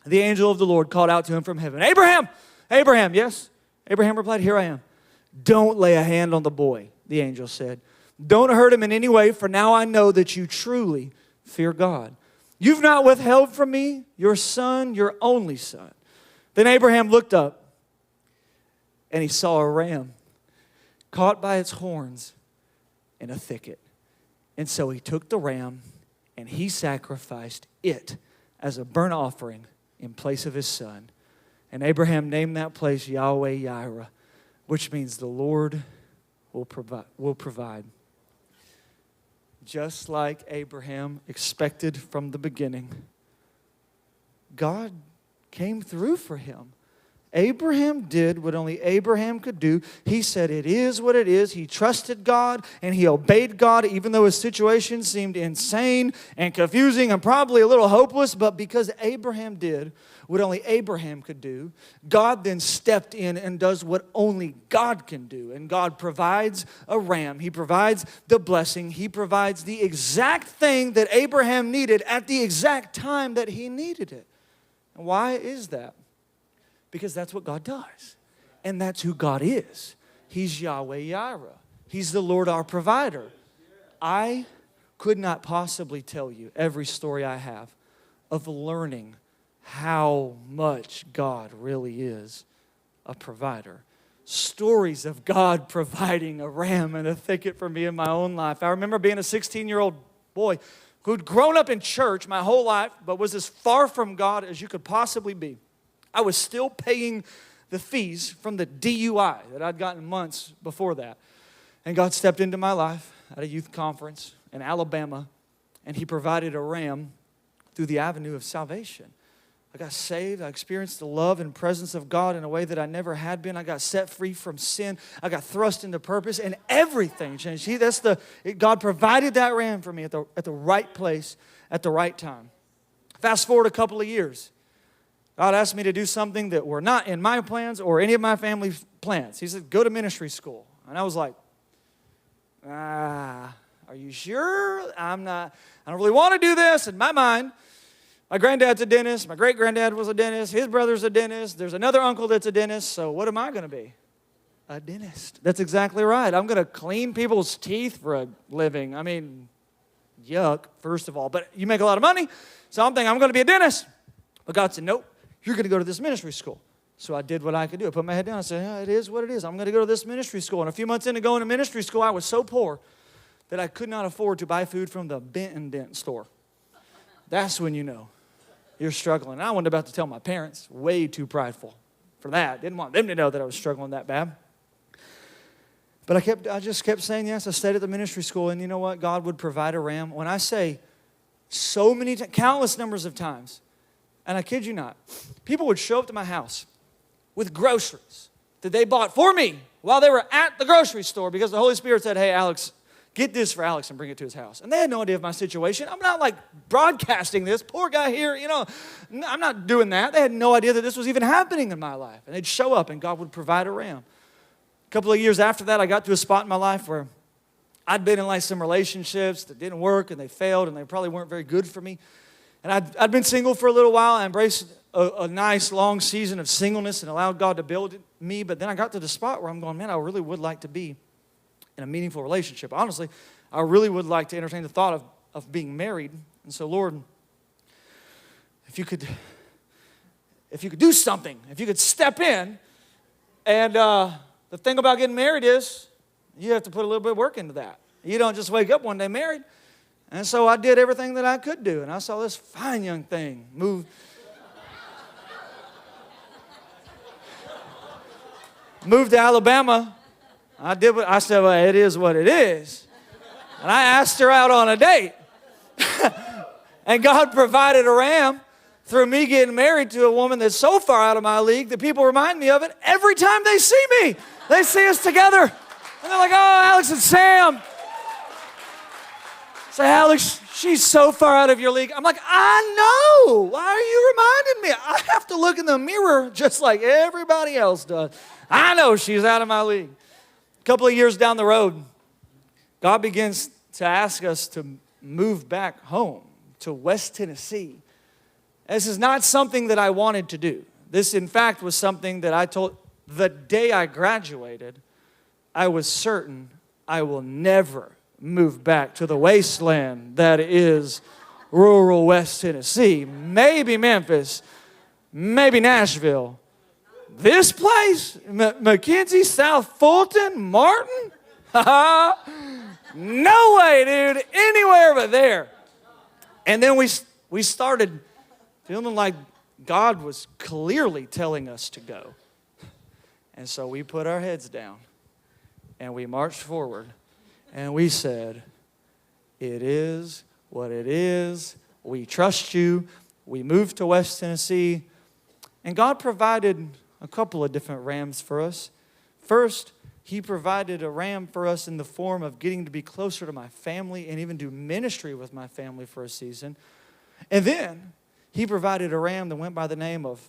the angel of the Lord called out to him from heaven, Abraham, Abraham, yes. Abraham replied, here I am. Don't lay a hand on the boy, the angel said. Don't hurt him in any way, for now I know that you truly fear God. You've not withheld from me your son, your only son. Then Abraham looked up, and he saw a ram caught by its horns in a thicket. And so he took the ram, and he sacrificed it as a burnt offering in place of his son. And Abraham named that place Yahweh Yireh. which means the Lord will provide. Just like Abraham expected from the beginning, God came through for him. Abraham did what only Abraham could do. He said, it is what it is. He trusted God and he obeyed God, even though his situation seemed insane and confusing and probably a little hopeless. But because Abraham did what only Abraham could do, God then stepped in and does what only God can do. And God provides a ram. He provides the blessing. He provides the exact thing that Abraham needed at the exact time that he needed it. And why is that? Because that's what God does. And that's who God is. He's Yahweh Yireh. He's the Lord our provider. I could not possibly tell you every story I have of learning how much God really is a provider. Stories of God providing a ram in a thicket for me in my own life. I remember being a 16-year-old boy who'd grown up in church my whole life, but was as far from God as you could possibly be. I was still paying the fees from the DUI that I'd gotten months before that. And God stepped into my life at a youth conference in Alabama, and He provided a ram through the avenue of salvation. I got saved. I experienced the love and presence of God in a way that I never had been. I got set free from sin. I got thrust into purpose, and everything changed. God provided that ram for me at the right place at the right time. Fast forward a couple of years. God asked me to do something that were not in my plans or any of my family's plans. He said, go to ministry school. And I was like, are you sure? I don't really want to do this. In my mind, my granddad's a dentist. My great-granddad was a dentist. His brother's a dentist. There's another uncle that's a dentist. So what am I going to be? A dentist. That's exactly right. I'm going to clean people's teeth for a living. I mean, yuck, first of all. But you make a lot of money, so I'm thinking I'm going to be a dentist. But God said, nope. You're going to go to this ministry school. So I did what I could do. I put my head down. I said, yeah, it is what it is. I'm going to go to this ministry school. And a few months into going to ministry school, I was so poor that I could not afford to buy food from the Benton Dent store. That's when you know you're struggling. And I wasn't about to tell my parents. Way too prideful for that. Didn't want them to know that I was struggling that bad. But I just kept saying yes. I stayed at the ministry school. And you know what? God would provide a ram. When I say so many, countless numbers of times, and I kid you not, people would show up to my house with groceries that they bought for me while they were at the grocery store because the Holy Spirit said, hey, Alex, get this for Alex and bring it to his house. And they had no idea of my situation. I'm not like broadcasting this. Poor guy here, I'm not doing that. They had no idea that this was even happening in my life. And they'd show up and God would provide a ram. A couple of years after that, I got to a spot in my life where I'd been in like some relationships that didn't work and they failed and they probably weren't very good for me. And I'd been single for a little while. I embraced a nice, long season of singleness and allowed God to build me. But then I got to the spot where I'm going, man, I really would like to be in a meaningful relationship. Honestly, I really would like to entertain the thought of being married. And so, Lord, if you could do something, if you could step in. And the thing about getting married is you have to put a little bit of work into that. You don't just wake up one day married. And so I did everything that I could do. And I saw this fine young thing move to Alabama. I said, well, it is what it is. And I asked her out on a date. And God provided a ram through me getting married to a woman that's so far out of my league that people remind me of it every time they see me. They see us together. And they're like, oh, Alex and Sam. Say, Alex, she's so far out of your league. I'm like, I know. Why are you reminding me? I have to look in the mirror just like everybody else does. I know she's out of my league. A couple of years down the road, God begins to ask us to move back home to West Tennessee. This is not something that I wanted to do. This, in fact, was something that I told the day I graduated, I was certain I will never move back to the wasteland that is rural West Tennessee. Maybe Memphis, maybe Nashville. This place, McKenzie, South Fulton, Martin? No way, dude. Anywhere but there. And then we started feeling like God was clearly telling us to go. And so we put our heads down and we marched forward and we said, it is what it is. We trust you. We moved to West Tennessee, and God provided a couple of different rams for us. First, He provided a ram for us in the form of getting to be closer to my family and even do ministry with my family for a season. And then He provided a ram that went by the name of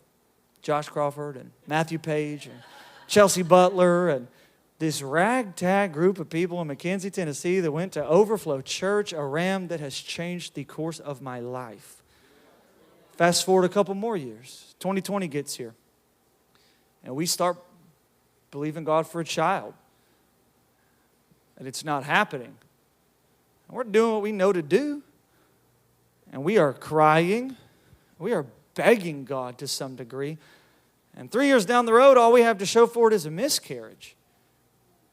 Josh Crawford and Matthew Page and Chelsea Butler and this ragtag group of people in McKenzie, Tennessee that went to Overflow Church, a ram that has changed the course of my life. Fast forward a couple more years. 2020 gets here. And we start believing God for a child. And it's not happening. And we're doing what we know to do. And we are crying. We are begging God to some degree. And 3 years down the road, all we have to show for it is a miscarriage.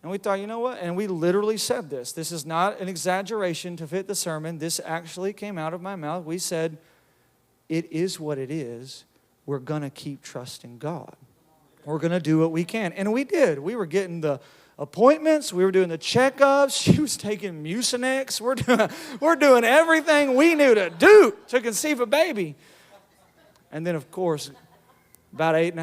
And we thought, you know what? And we literally said this. This is not an exaggeration to fit the sermon. This actually came out of my mouth. We said, it is what it is. We're going to keep trusting God. We're going to do what we can. And we did. We were getting the appointments. We were doing the checkups. She was taking Mucinex. We're doing everything we knew to do to conceive a baby. And then, of course, about 8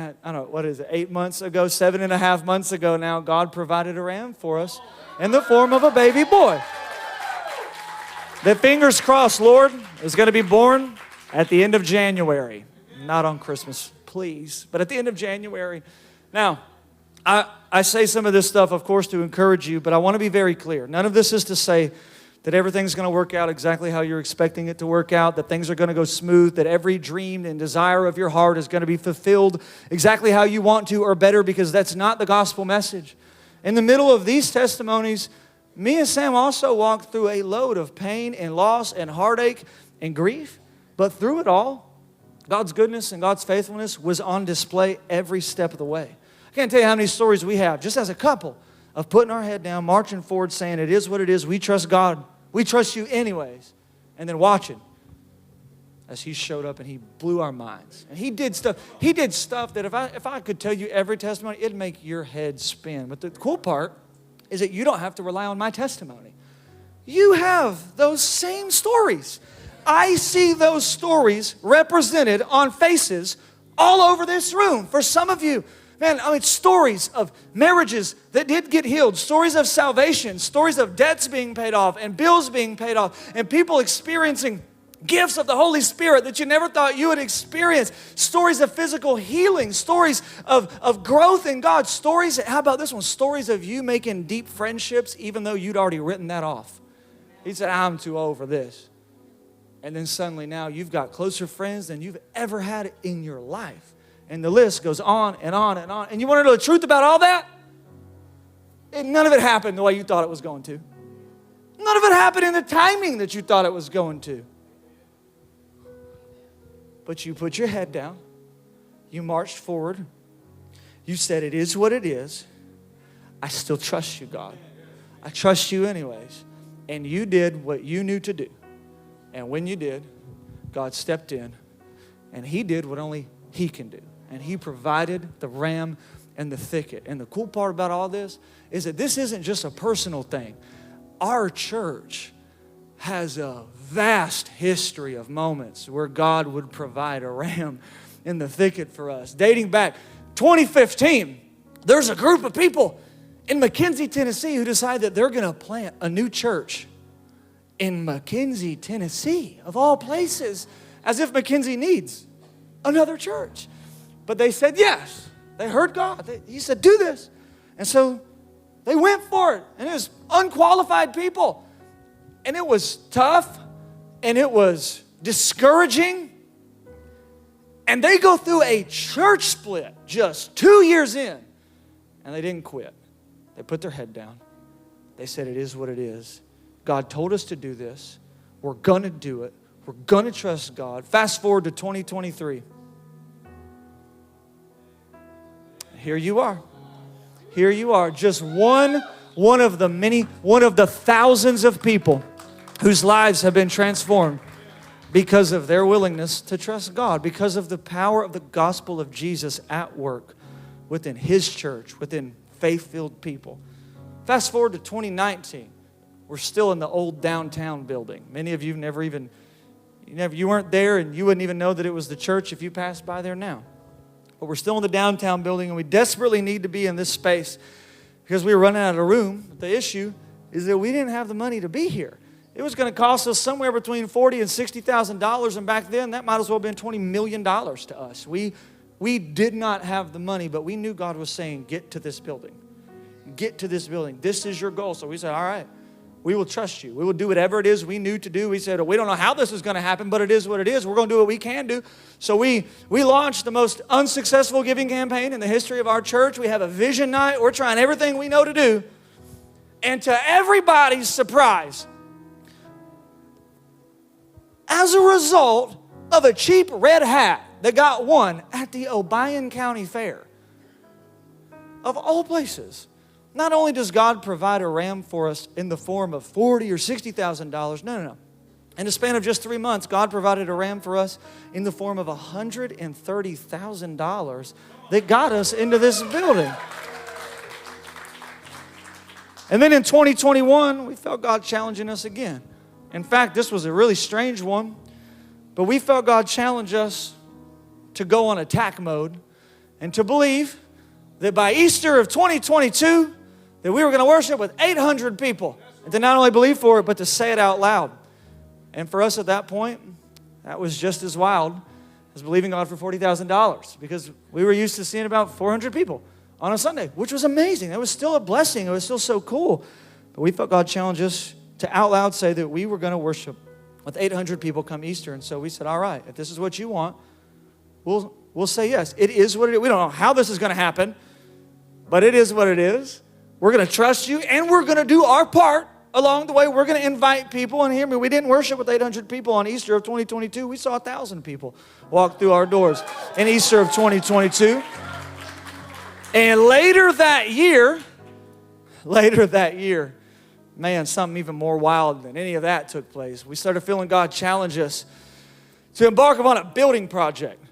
months ago, 7.5 months ago now, God provided a ram for us in the form of a baby boy. The fingers crossed, Lord, is going to be born at the end of January. Not on Christmas, please, but at the end of January. Now, I say some of this stuff, of course, to encourage you, but I want to be very clear. None of this is to say that everything's going to work out exactly how you're expecting it to work out, that things are going to go smooth, that every dream and desire of your heart is going to be fulfilled exactly how you want to or better, because that's not the gospel message. In the middle of these testimonies, me and Sam also walked through a load of pain and loss and heartache and grief, but through it all, God's goodness and God's faithfulness was on display every step of the way. I can't tell you how many stories we have, just as a couple, of putting our head down, marching forward, saying, it is what it is. We trust God. We trust you anyways. And then watching as He showed up and He blew our minds. And He did stuff that if I could tell you every testimony, it'd make your head spin. But the cool part is that you don't have to rely on my testimony. You have those same stories. I see those stories represented on faces all over this room. For some of you, man, I mean, stories of marriages that did get healed, stories of salvation, stories of debts being paid off and bills being paid off, and people experiencing gifts of the Holy Spirit that you never thought you would experience, stories of physical healing, stories of growth in God, stories, how about this one, stories of you making deep friendships even though you'd already written that off. He said, I'm too old for this. And then suddenly now you've got closer friends than you've ever had in your life. And the list goes on and on and on. And you want to know the truth about all that? None of it happened the way you thought it was going to. None of it happened in the timing that you thought it was going to. But you put your head down. You marched forward. You said, it is what it is. I still trust you, God. I trust you anyways. And you did what you knew to do. And when you did, God stepped in. And He did what only He can do. And He provided the ram and the thicket. And the cool part about all this is that this isn't just a personal thing. Our church has a vast history of moments where God would provide a ram in the thicket for us. Dating back 2015, there's a group of people in McKenzie, Tennessee who decide that they're going to plant a new church in McKenzie, Tennessee, of all places, as if McKenzie needs another church. But they said yes. They heard God. He said, do this. And so they went for it. And it was unqualified people. And it was tough. And it was discouraging. And they go through a church split just 2 years in. And they didn't quit. They put their head down. They said, it is what it is. God told us to do this. We're going to do it. We're going to trust God. Fast forward to 2023. Here you are. Here you are. Just one of the thousands of people whose lives have been transformed because of their willingness to trust God, because of the power of the gospel of Jesus at work within His church, within faith-filled people. Fast forward to 2019. We're still in the old downtown building. Many of you you weren't there, and you wouldn't even know that it was the church if you passed by there now. But we're still in the downtown building, and we desperately need to be in this space because we were running out of room. But the issue is that we didn't have the money to be here. It was going to cost us somewhere between $40,000 and $60,000, and back then that might as well have been $20 million to us. We did not have the money, but we knew God was saying, get to this building. Get to this building. This is your goal. So we said, all right, we will trust you. We will do whatever it is we knew to do. We said, we don't know how this is going to happen, but it is what it is. We're going to do what we can do. So we launched the most unsuccessful giving campaign in the history of our church. We have a vision night. We're trying everything we know to do. And to everybody's surprise, as a result of a cheap red hat that got won at the Obion County Fair, of all places, not only does God provide a ram for us in the form of $40,000 or $60,000, no. In the span of just 3 months, God provided a ram for us in the form of $130,000 that got us into this building. And then in 2021, we felt God challenging us again. In fact, this was a really strange one, but we felt God challenge us to go on attack mode and to believe that by Easter of 2022, that we were going to worship with 800 people. And to not only believe for it, but to say it out loud. And for us at that point, that was just as wild as believing God for $40,000, because we were used to seeing about 400 people on a Sunday, which was amazing. It was still a blessing. It was still so cool. But we felt God challenge us to out loud say that we were going to worship with 800 people come Easter. And so we said, all right, if this is what you want, we'll say yes. It is what it is. We don't know how this is going to happen, but it is what it is. We're going to trust you, and we're going to do our part along the way. We're going to invite people. And hear me, we didn't worship with 800 people on Easter of 2022. We saw 1,000 people walk through our doors in Easter of 2022. And later that year, man, something even more wild than any of that took place. We started feeling God challenge us to embark upon a building project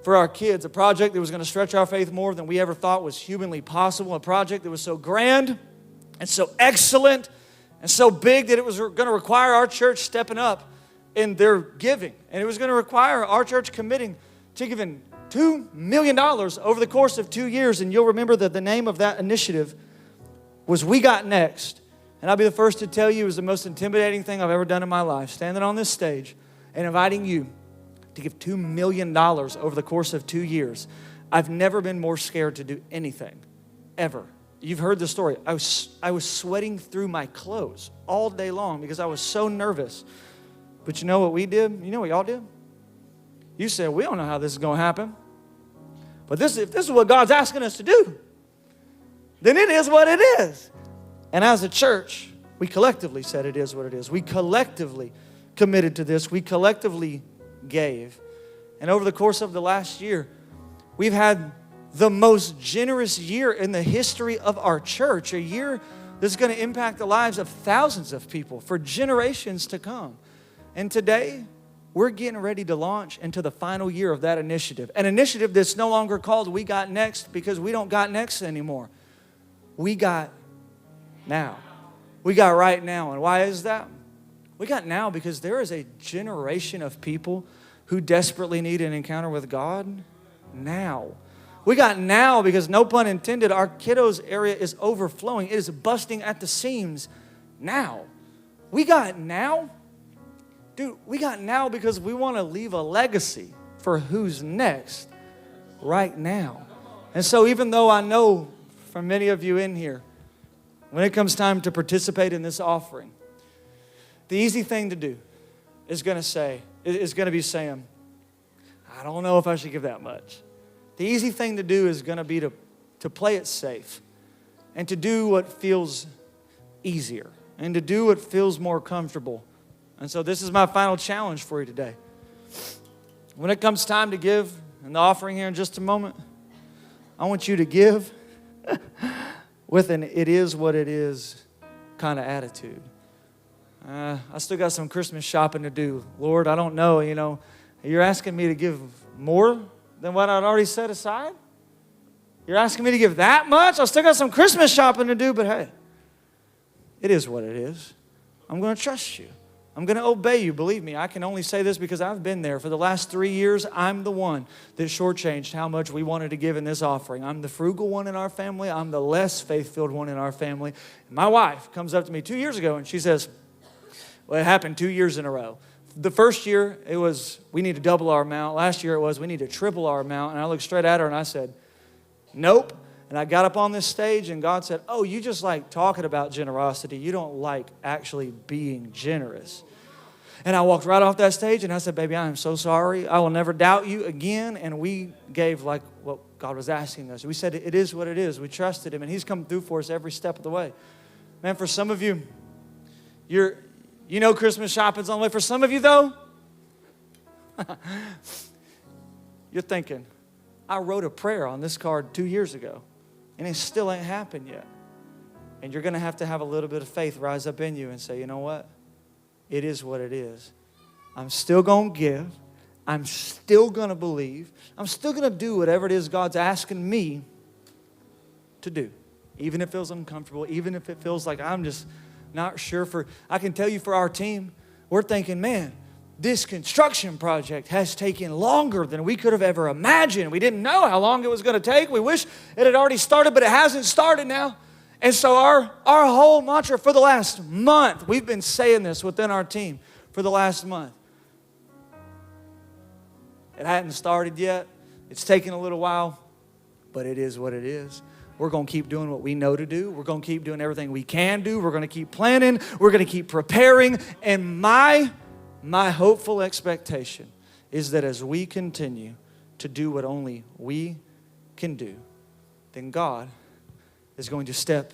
for our kids, a project that was going to stretch our faith more than we ever thought was humanly possible, a project that was so grand and so excellent and so big that it was going to require our church stepping up in their giving. And it was going to require our church committing to giving $2 million over the course of 2 years. And you'll remember that the name of that initiative was We Got Next. And I'll be the first to tell you it was the most intimidating thing I've ever done in my life, standing on this stage and inviting you to give $2 million over the course of 2 years. I've never been more scared to do anything, ever. You've heard the story. I was sweating through my clothes all day long because I was so nervous. But you know what we did? You know what y'all did? You said, we don't know how this is going to happen. But if this is what God's asking us to do, then it is what it is. And as a church, we collectively said it is what it is. We collectively committed to this. We collectively gave. And over the course of the last year, we've had the most generous year in the history of our church, a year that's going to impact the lives of thousands of people for generations to come. And today, we're getting ready to launch into the final year of that initiative, an initiative that's no longer called We Got Next because we don't got next anymore. We got now. We got right now. And why is that? We got now because there is a generation of people who desperately need an encounter with God now. We got now because, no pun intended, our kiddos area is overflowing. It is busting at the seams now. We got now. Dude, we got now because we want to leave a legacy for who's next right now. And so even though I know from many of you in here, when it comes time to participate in this offering, the easy thing to do is going to be saying, I don't know if I should give that much. The easy thing to do is going to be to play it safe and to do what feels easier and to do what feels more comfortable. And so this is my final challenge for you today. When it comes time to give in the offering here in just a moment, I want you to give with an it is what it is kind of attitude. I still got some Christmas shopping to do. Lord, I don't know, you're asking me to give more than what I'd already set aside? You're asking me to give that much? I still got some Christmas shopping to do, but hey, it is what it is. I'm going to trust you. I'm going to obey you. Believe me, I can only say this because I've been there. For the last 3 years, I'm the one that shortchanged how much we wanted to give in this offering. I'm the frugal one in our family. I'm the less faith-filled one in our family. My wife comes up to me 2 years ago and she says, well, it happened 2 years in a row. The first year, it was, we need to double our amount. Last year, it was, we need to triple our amount. And I looked straight at her and I said, nope. And I got up on this stage and God said, oh, you just like talking about generosity. You don't like actually being generous. And I walked right off that stage and I said, baby, I am so sorry. I will never doubt you again. And we gave like what God was asking us. We said, it is what it is. We trusted Him and He's come through for us every step of the way. Man, for some of you, you know Christmas shopping's on the way. For some of you, though, you're thinking, I wrote a prayer on this card 2 years ago, and it still ain't happened yet. And you're going to have a little bit of faith rise up in you and say, you know what? It is what it is. I'm still going to give. I'm still going to believe. I'm still going to do whatever it is God's asking me to do, even if it feels uncomfortable, even if it feels like I'm just not sure. I can tell you for our team, we're thinking, man, this construction project has taken longer than we could have ever imagined. We didn't know how long it was going to take. We wish it had already started, but it hasn't started now. And so our whole mantra for the last month, we've been saying this within our team for the last month. It hadn't started yet. It's taken a little while, but it is what it is. We're going to keep doing what we know to do. We're going to keep doing everything we can do. We're going to keep planning. We're going to keep preparing. And my hopeful expectation is that as we continue to do what only we can do, then God is going to step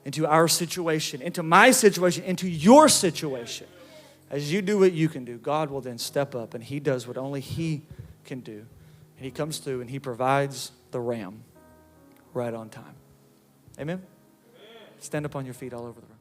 into our situation, into my situation, into your situation. As you do what you can do, God will then step up and He does what only He can do. And He comes through and He provides the ram right on time. Amen? Stand up on your feet all over the room.